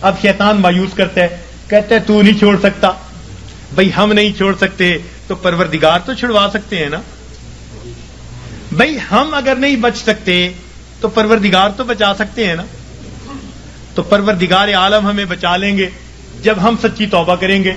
اب شیطان مایوس کرتا ہے، کہتا ہے تو نہیں چھوڑ سکتا. بھئی ہم نہیں چھوڑ سکتے تو پروردگار تو چھڑوا سکتے ہیں نا. بھئی ہم اگر نہیں بچ سکتے تو پروردگار تو بچا سکتے ہیں نا. تو پروردگار عالم ہمیں بچا لیں گے جب ہم سچی توبہ کریں گے.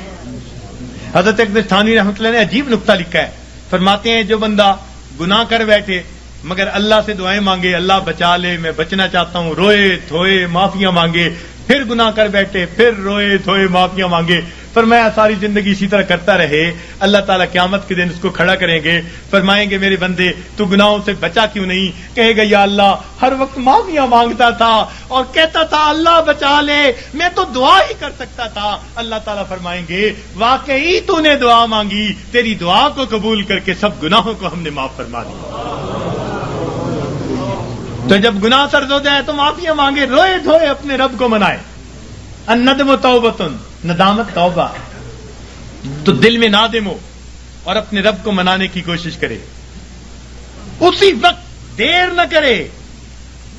حضرت اقدس تھانوی رحمۃ اللہ نے عجیب نقطہ لکھا ہے. فرماتے ہیں جو بندہ گناہ کر بیٹھے مگر اللہ سے دعائیں مانگے، اللہ بچا لے، میں بچنا چاہتا ہوں، روئے دھوئے معافیاں مانگے، پھر گناہ کر بیٹھے، پھر روئے دھوئے معافیاں مانگے، فرمایا ساری زندگی اسی طرح کرتا رہے، اللہ تعالیٰ قیامت کے دن اس کو کھڑا کریں گے، فرمائیں گے میرے بندے تو گناہوں سے بچا کیوں نہیں؟ کہے گا یا اللہ ہر وقت معافیاں مانگتا تھا اور کہتا تھا اللہ بچا لے، میں تو دعا ہی کر سکتا تھا. اللہ تعالیٰ فرمائیں گے واقعی تو نے دعا مانگی، تیری دعا کو قبول کر کے سب گناہوں کو ہم نے معاف فرما دیا. تو جب گناہ سرد ہو جائے تو معافیاں مانگے، روئے دھوئے اپنے رب کو منائے. الندم توبۃ، ندامت توبہ. تو دل میں نادم ہو اور اپنے رب کو منانے کی کوشش کرے، اسی وقت دیر نہ کرے.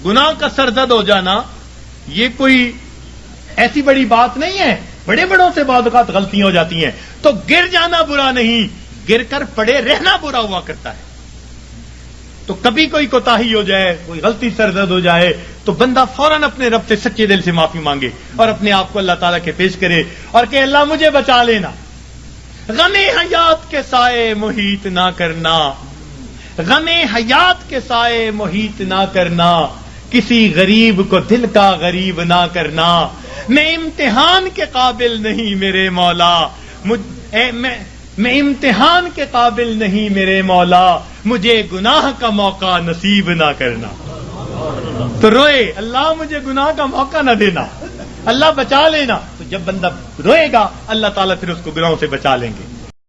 گناہ کا سرزد ہو جانا یہ کوئی ایسی بڑی بات نہیں ہے. بڑے بڑوں سے بعض اوقات غلطیاں ہو جاتی ہیں، تو گر جانا برا نہیں، گر کر پڑے رہنا برا ہوا کرتا ہے. تو کبھی کوئی کوتاہی ہو جائے، کوئی غلطی سرزد ہو جائے تو بندہ فوراً اپنے رب سے سچے دل سے معافی مانگے اور اپنے آپ کو اللہ تعالیٰ کے پیش کرے اور کہ اللہ مجھے بچا لینا. غم حیات کے سائے محیط نہ کرنا، غم حیات کے سائے محیط نہ کرنا، کسی غریب کو دل کا غریب نہ کرنا. میں امتحان کے قابل نہیں میرے مولا، میں امتحان کے قابل نہیں میرے مولا، مجھے گناہ کا موقع نصیب نہ کرنا. تو روئے اللہ مجھے گناہ کا موقع نہ دینا، اللہ بچا لینا. تو جب بندہ روئے گا اللہ تعالیٰ پھر اس کو گناہوں سے بچا لیں گے.